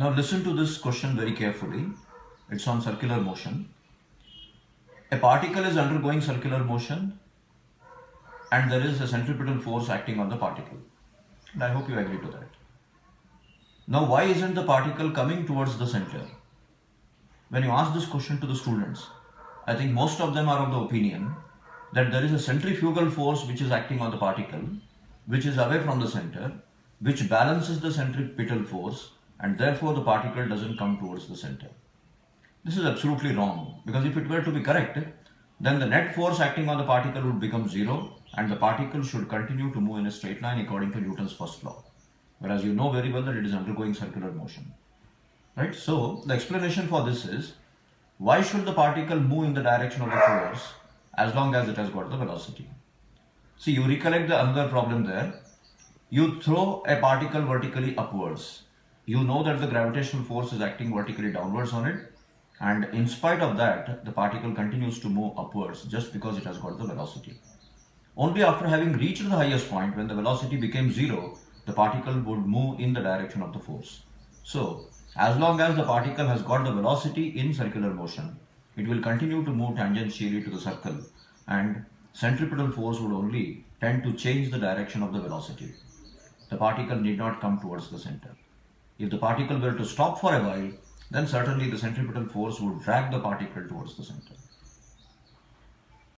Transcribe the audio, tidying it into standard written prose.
Now listen to this question very carefully. It's on circular motion. A particle is undergoing circular motion and there is a centripetal force acting on the particle. And I hope you agree to that. Now why isn't the particle coming towards the center? When you ask this question to the students, I think most of them are of the opinion that there is a centrifugal force which is acting on the particle, which is away from the center, which balances the centripetal force, and therefore the particle doesn't come towards the center. This is absolutely wrong, because if it were to be correct, then the net force acting on the particle would become zero and the particle should continue to move in a straight line according to Newton's first law. Whereas you know very well that it is undergoing circular motion. Right? So the explanation for this is, why should the particle move in the direction of the force as long as it has got the velocity? See, you recollect the another problem there. You throw a particle vertically upwards. You know that the gravitational force is acting vertically downwards on it, and in spite of that, the particle continues to move upwards just because it has got the velocity. Only after having reached the highest point, when the velocity became zero, the particle would move in the direction of the force. So, as long as the particle has got the velocity in circular motion, it will continue to move tangentially to the circle, and centripetal force would only tend to change the direction of the velocity. The particle need not come towards the center. If the particle were to stop for a while, then certainly the centripetal force would drag the particle towards the center.